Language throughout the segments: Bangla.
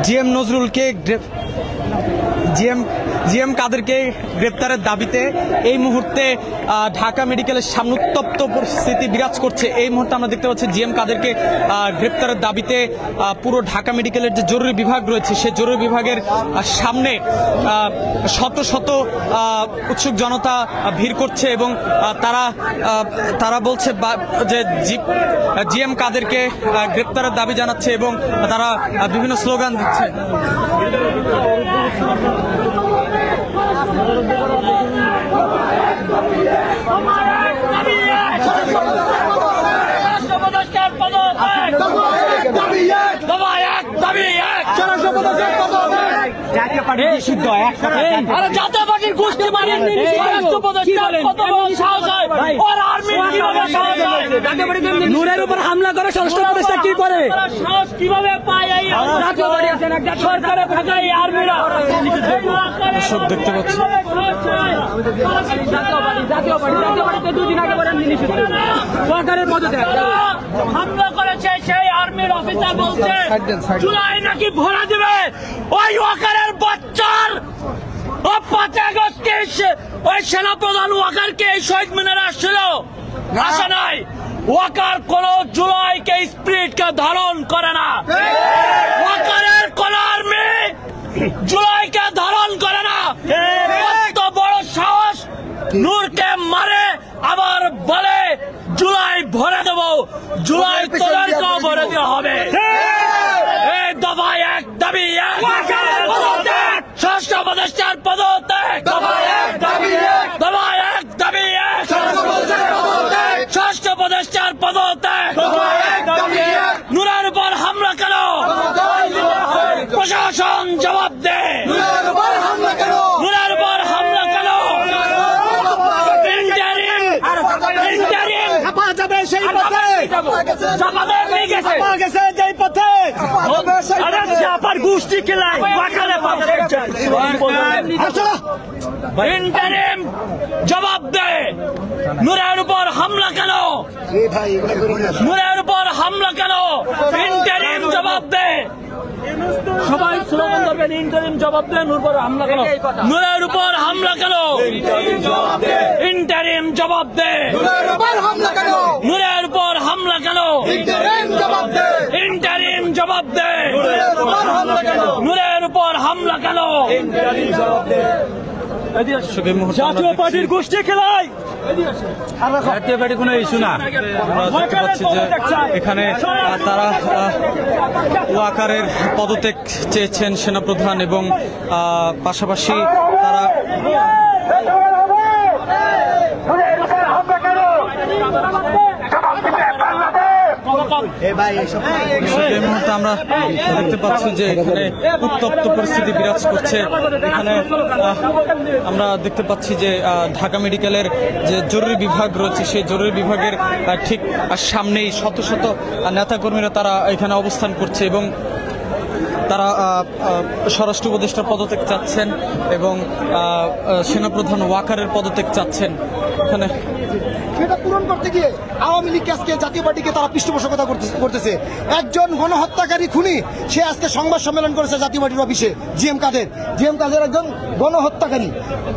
জিএম নজরুলকে জিএম কাদেরকে গ্রেপ্তারের দাবিতে এই মুহূর্তে ঢাকা মেডিকেলের সামনে উত্তপ্ত পরিস্থিতি বিরাজ করছে। এই মুহূর্তে আমরা দেখতে পাচ্ছি জিএম কাদেরকে গ্রেপ্তারের দাবিতে পুরো ঢাকা মেডিকেলের যে জরুরি বিভাগ রয়েছে সেই জরুরি বিভাগের সামনে শত শত উৎসুক জনতা ভিড় করছে এবং তারা বলছে যে জিএম কাদেরকে গ্রেপ্তারের দাবি জানাচ্ছে এবং তারা বিভিন্ন স্লোগান দিচ্ছে। জাতীয় পার্টির গোষ্ঠী নূরের উপর হামলা করে স্বরাষ্ট্র উপদেষ্টা কি করে কিভাবে পায় সরকারে থাকা এই আর্মিরা সব দেখতে পাচ্ছি। জাতীয় পার্টিতে দুদিন আগে সরকারের পদত্যাগ হামলা করেছে সেই আর্মির অফিসার বলছে জুলাই নাকি ভরা দেবে ওই ওয়াকারের বাচ্চার 5 আগস্টকে ওই সেনাপ্রধান ওয়াকারকে এই শহীদ মিনারে আসছিল আসে নাই। ওয়াকার কোন জুলাইকে স্পিরিটকে ধারণ করে না। ওয়াকারের কোন আর্মি জুলাইকে ধারণ করে না। এত বড় সাহস নূরকে মারে আবার বলে জুলাই ভরে দেব। জুলাই তোদেরকেও ভরে দেওয়া হবে। এই দফা 1 দাবি 1 ষষ্ঠ উপদেষ্টার পদত্যাগ। দফা 1 দাবি 1 ষষ্ঠ উপদেষ্টার পদত্যাগ। নূরের উপর হামলা কেন? প্রশাসন জবাব দে। নূরের উপর হামলা কেন? গোষ্ঠী খেলায় জবাব দে। নূরের উপর হামলা কেন? নূরের উপর হামলা কেন? ইন্টারিম জবাব দে। সবাই স্লোগান দেবেন ইন্টারিম জবাব দে। নূরের উপর হামলা কেন? নূরের উপর হামলা কেন? ইন্টারিম জবাব দে। নূরের উপর হামলা কেন? নূরের উপর হামলা কেন? ইন্টারিম জবাব দে। ইন্টারিম জবাব দে। নূরের উপর হামলা কেন? ইন্টারিম জবাব দে। জাতীয় পার্টির গোষ্ঠী খেলায় জাতীয় পার্টি কোনো ইস্যু না। দেখতে পাচ্ছি যে এখানে তারা ওয়াকারের পদত্যাগ চেয়েছেন সেনাপ্রধান এবং পাশাপাশি তারা এই মুহূর্তে আমরা দেখতে পাচ্ছি যে এখানে উত্তপ্ত পরিস্থিতি বিরাজ করছে। এখানে আমরা দেখতে পাচ্ছি যে ঢাকা মেডিকেলের যে জরুরি বিভাগ রয়েছে সেই জরুরি বিভাগের ঠিক সামনেই শত শত নেতাকর্মীরা তারা এখানে অবস্থান করছে এবং তারা স্বরাষ্ট্র উপদেষ্টার পদত্যাগ চাচ্ছেন এবং সেনাপ্রধান ওয়াকারের পদত্যাগ চাচ্ছেন। এখানে সেটা পূরণ করতে গিয়ে আওয়ামী লীগ আজকে জাতীয় পার্টিকে তারা পৃষ্ঠপোষকতা করতেছে। একজন গণহত্যাকারী খুনি সে আজকে সংবাদ সম্মেলন করেছে জাতীয় পার্টির অফিসে। জিএম কাদের একজন গণহত্যাকারী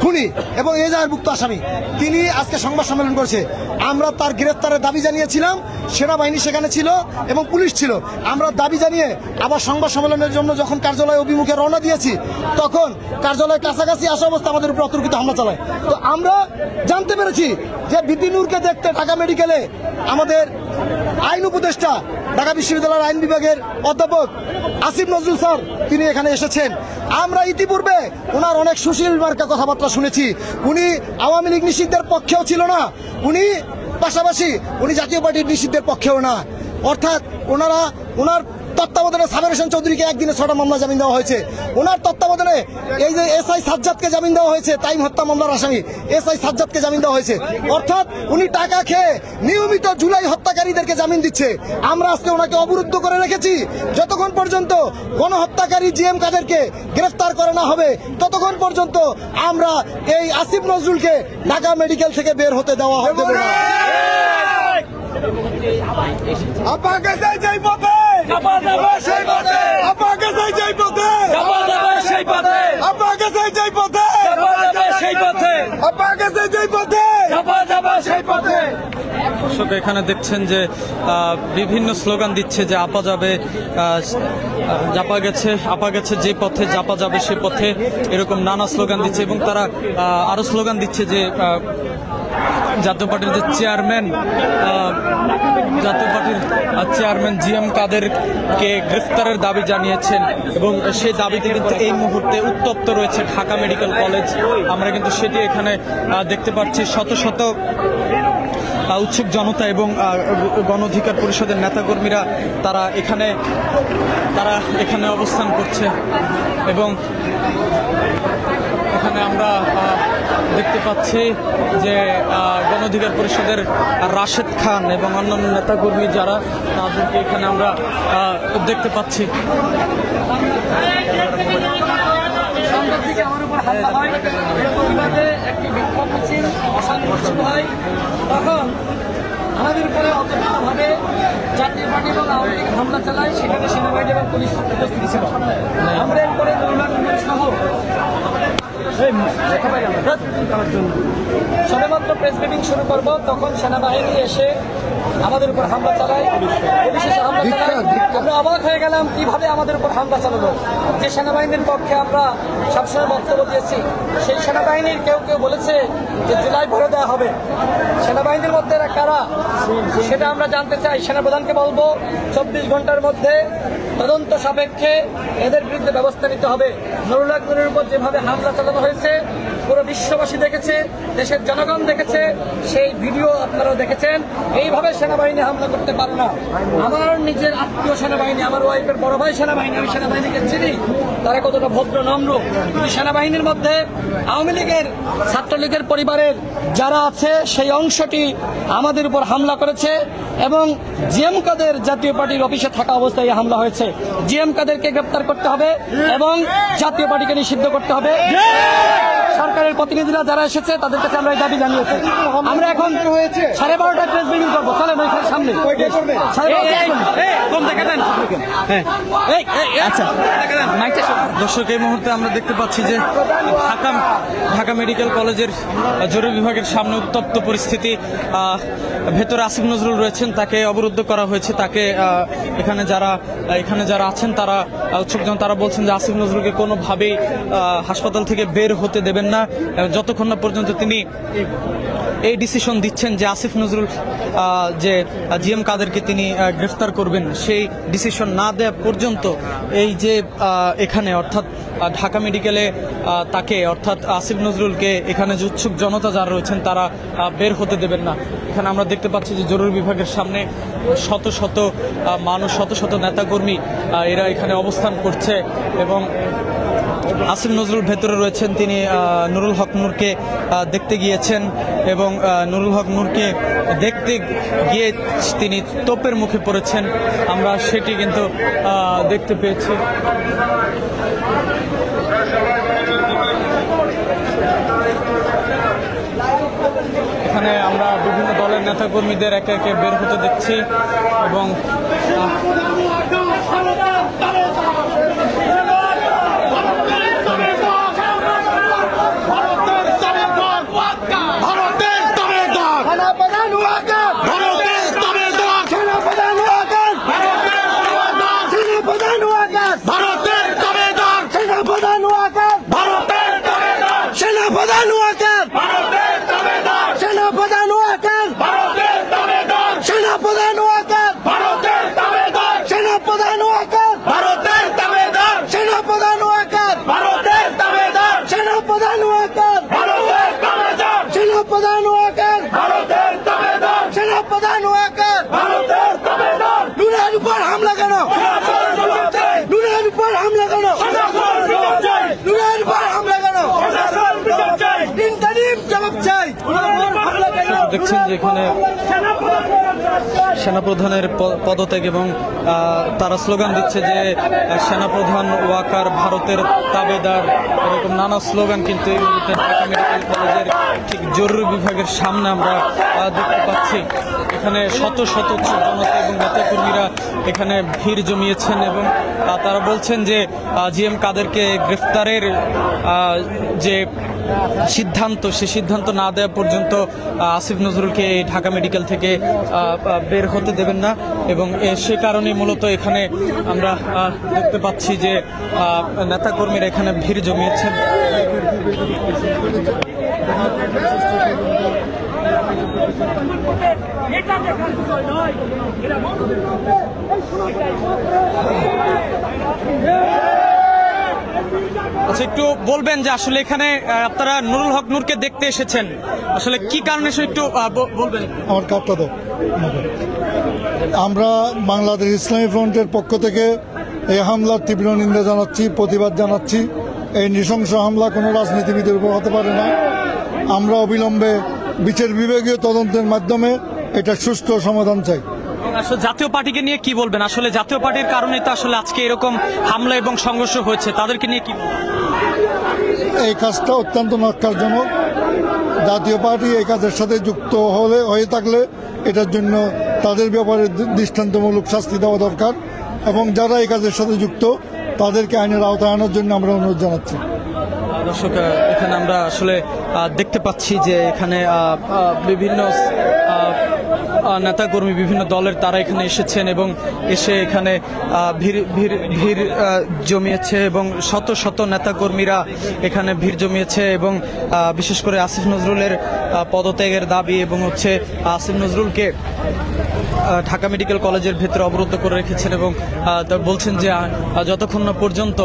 খুনি এবং এজাহারভুক্ত আসামি, তিনি আজকে সংবাদ সম্মেলন করেছে। আমরা তার গ্রেফতারের দাবি জানিয়েছিলাম, সেনাবাহিনী সেখানে ছিল এবং পুলিশ ছিল। আমরা দাবি জানিয়ে আবার সংবাদ সম্মেলনের জন্য যখন কার্যালয় অভিমুখে রওনা দিয়েছি তখন কার্যালয়ের কাছাকাছি আসা অবস্থা আমাদের উপর অতর্কিত হামলা চালায়। তো আমরা জানতে পেরেছি যে বিপি নূরকে দেখতে ঢাকা মেডিকেলে আমাদের আইন উপদেষ্টা ঢাকা বিশ্ববিদ্যালয়ের আইন বিভাগের অধ্যাপক আসিফ নজরুল স্যার তিনি এখানে এসেছেন। আমরা ইতিপূর্বে ওনার অনেক সুশীল মার্কা কথাবার্তা শুনেছি। উনি আওয়ামী লীগ নিষিদ্ধের পক্ষেও ছিল না, উনি পাশাপাশি উনি জাতীয় পার্টির নিষিদ্ধের পক্ষেও না। অর্থাৎ ওনার তত্ত্বাবধানে সাবের হোসেন চৌধুরীকে একদিনে 6টা মামলা জামিন দেওয়া হয়েছে। ওনার তত্ত্বাবধানে এই যে এসআই সাজ্জাদকে জামিন দেওয়া হয়েছে, তাইম হত্যা মামলার আসামি এসআই সাজ্জাদকে জামিন দেওয়া হয়েছে। অর্থাৎ উনি টাকা খেয়ে নিয়মিত জুলাই হত্যাকারীদেরকে জামিন দিচ্ছে। আমরা আজকে ওনাকে অবরুদ্ধ করে রেখেছি। যতক্ষণ পর্যন্ত গণহত্যাকারী জিএম কাদেরকে গ্রেফতার করে না হবে ততক্ষণ পর্যন্ত আমরা এই আসিফ নজরুলকে ঢাকা মেডিকেল থেকে বের হতে দেওয়া হবে না। আপনাকে সেই পথে দর্শক এখানে দেখছেন যে বিভিন্ন স্লোগান দিচ্ছে যে আপা যাবে, আপা গেছে যে পথে, জাপা যাবে সে পথে, এরকম নানা স্লোগান দিচ্ছে। এবং তারা আরো স্লোগান দিচ্ছে যে জাতীয় পার্টির যে চেয়ারম্যান জিএম কাদেরকে গ্রেফতারের দাবি জানিয়েছেন এবং সেই দাবিতে কিন্তু এই মুহূর্তে উত্তপ্ত রয়েছে ঢাকা মেডিকেল কলেজ। আমরা কিন্তু সেটি এখানে দেখতে পাচ্ছি, শত শত উৎসুক জনতা এবং গণ অধিকার পরিষদের নেতাকর্মীরা তারা এখানে অবস্থান করছে। এবং এখানে আমরা দেখতে পাচ্ছি যে গণ অধিকার পরিষদের রাশেদ খান এবং অন্যান্য নেতাকর্মী যারা, তাদেরকে এখানে আমরা দেখতে পাচ্ছি। আমার উপর হামলা হয়, প্রতিবাদে একটি বিক্ষোভ মিছিল অসংঘর্ষিত হয়, তখন আমাদের উপরে অতর্কিতভাবে জাতীয় পার্টি এবং আওয়ামী লীগ হামলা চালায়। সেখানে সেনাবাহিনী এবং পুলিশ উপস্থিত ছিল। আমরা এরপরে সহ সবেমাত্র প্রেস মিটিং শুরু করব, তখন সেনাবাহিনী এসে আমাদের উপর হামলা চালায়, পুলিশ এসে হামলা চালায়। আমরা অবাক হয়ে গেলাম কিভাবে আমাদের উপর হামলা চালালো। যে সেনাবাহিনীর পক্ষে আমরা সবসময় বক্তব্য দিয়েছি, সেই সেনাবাহিনীর কেউ কেউ বলেছে যে জুলাই ভরে দেওয়া হবে। সেনাবাহিনীর মধ্যে এরা কারা সেটা আমরা জানতে চাই। সেনাপ্রধানকে বলবো 24 ঘন্টার মধ্যে তদন্ত সাপেক্ষে এদের বিরুদ্ধে ব্যবস্থা নিতে হবে। নুরুল হক নুরের উপর যেভাবে হামলা চালানো হয়েছে পুরো বিশ্ববাসী দেখেছে, দেশের জনগণ দেখেছে, সেই ভিডিও আপনারাও দেখেছেন। এইভাবে সেনাবাহিনী হামলা করতে পারে না। আমার নিজের আত্মীয় সেনাবাহিনী, আমার ওয়াইফের বড় ভাই সেনাবাহিনী, আমি সেনাবাহিনীকে চিনি, তারা কতটা ভদ্র নম্র। কিন্তু সেনাবাহিনীর মধ্যে আওয়ামী লীগের, ছাত্রলীগের পরিবারের যারা আছে সেই অংশটি আমাদের উপর হামলা করেছে এবং জিএম কাদের জাতীয় পার্টির অফিসে থাকা অবস্থায় হামলা হয়েছে। জিএম কাদেরকে গ্রেপ্তার করতে হবে এবং জাতীয় পার্টিকে নিষিদ্ধ করতে হবে। সরকারের প্রতিনিধিরা যারা এসেছে তাদের কাছে আমরা এই দাবি জানিয়েছি। আমরা এখন 12:30 প্রেস মিটিং করবো। চলেন ওইখানে সামনে দর্শক এই মুহূর্তে আমরা দেখতে পাচ্ছি যে ঢাকা মেডিকেল কলেজের জরুরি বিভাগের সামনে উত্তপ্ত পরিস্থিতি। ভেতরে আসিফ নজরুল রয়েছেন, তাকে অবরুদ্ধ করা হয়েছে। তাকে এখানে যারা আছেন তারা উৎসুক জন, তারা বলছেন যে আসিফ নজরুলকে কোনোভাবেই হাসপাতাল থেকে বের হতে দেবেন না যতক্ষণ না পর্যন্ত তিনি এই ডিসিশন দিচ্ছেন যে আসিফ নজরুল যে জিএম কাদেরকে তিনি গ্রেফতার করবেন, সেই ডিসিশন না দেওয়া পর্যন্ত এই যে এখানে অর্থাৎ ঢাকা মেডিকেলে তাকে অর্থাৎ আসিফ নজরুলকে এখানে যে উৎসুক জনতা যারা রয়েছেন তারা বের হতে দেবেন না। এখানে আমরা দেখতে পাচ্ছি যে জরুরি বিভাগের সামনে শত শত মানুষ, শত শত নেতাকর্মী এরা এখানে অবস্থান করছে এবং আসিফ নজরুল ভেতরে রয়েছেন। তিনি নুরুল হক নূরকে দেখতে গিয়েছেন এবং নুরুল হক নূরকে দেখতে গিয়ে তিনি তোপের মুখে পড়েছেন, আমরা সেটি কিন্তু দেখতে পেয়েছি। এখানে আমরা বিভিন্ন দলের নেতাকর্মীদের একে একে বের হতে দেখছি এবং হামলা কেন? নুরের উপর হামলা কেন? নুরের উপর হামলা কেন? জবাব চাই। দেখছেন যে এখানে সেনাপ্রধানের পদত্যাগ এবং তারা স্লোগান দিচ্ছে যে সেনাপ্রধান ওয়াকার ভারতের তাবেদার, এরকম নানা স্লোগান কিন্তু এই মুহূর্তে ঢাকা মেডিকেল কলেজের ঠিক জরুরি বিভাগের সামনে আমরা দেখতে পাচ্ছি। এখানে শত শত জনতা এবং নেতাকর্মীরা এখানে ভিড় জমিয়েছেন এবং তারা বলছেন যে জিএম কাদেরকে গ্রেফতারের যে সিদ্ধান্ত, সে সিদ্ধান্ত না দেওয়া পর্যন্ত আসিফ নজরুলকে ঢাকা মেডিকেল থেকে বের হতে দেবেন না, এবং সে কারণে মূলত এখানে আমরা দেখতে পাচ্ছি যে নেতাকর্মীরা এখানে ভিড় জমিয়েছেন। আচ্ছা, একটু বলবেন যে আসলে এখানে আপনারা নুরুল হক নূরকে দেখতে এসেছেন, আসলে কি কারণে একটু বলবেন। আমার কার্ডটা দাও। আমরা বাংলাদেশ ইসলামী ফ্রন্টের পক্ষ থেকে এই হামলার তীব্র নিন্দা জানাচ্ছি, প্রতিবাদ জানাচ্ছি। এই নৃশংস হামলা কোনো রাজনীতিবিদের উপর হতে পারে না। আমরা অবিলম্বে বিচার বিভাগীয় তদন্তের মাধ্যমে এটা সুষ্ঠু সমাধান চাই। আসলে জাতীয় পার্টিকে নিয়ে কি বলবেন? আসলে জাতীয় পার্টির কারণে তো আসলে আজকে এরকম হামলা এবং সংঘর্ষ হয়েছে, তাদেরকে নিয়ে কি বলবেন? এই কাজটা অত্যন্ত ন্যক্কারজনক। জাতীয় পার্টি এই কাজের সাথে যুক্ত হয়ে থাকলে এটার জন্য তাদের ব্যাপারে দৃষ্টান্তমূলক শাস্তি দেওয়া দরকার, এবং যারা এই কাজের সাথে যুক্ত তাদেরকে আইনের আওতায় আনার জন্য আমরা অনুরোধ জানাচ্ছি। দর্শক, এখানে আমরা আসলে দেখতে পাচ্ছি যে এখানে বিভিন্ন নেতাকর্মী, বিভিন্ন দলের তারা এখানে এসেছেন এবং এসে এখানে ভিড় জমিয়েছে, এবং শত শত নেতাকর্মীরা এখানে ভিড় জমিয়েছে, এবং বিশেষ করে আসিফ নজরুলের পদত্যাগের দাবি, এবং হচ্ছে আসিফ নজরুলকে ঢাকা মেডিকেল কলেজের ভেতরে অবরুদ্ধ করে রেখেছেন, এবং বলছেন যে যতক্ষণ না পর্যন্ত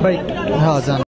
ভাই হ্যাঁ জান।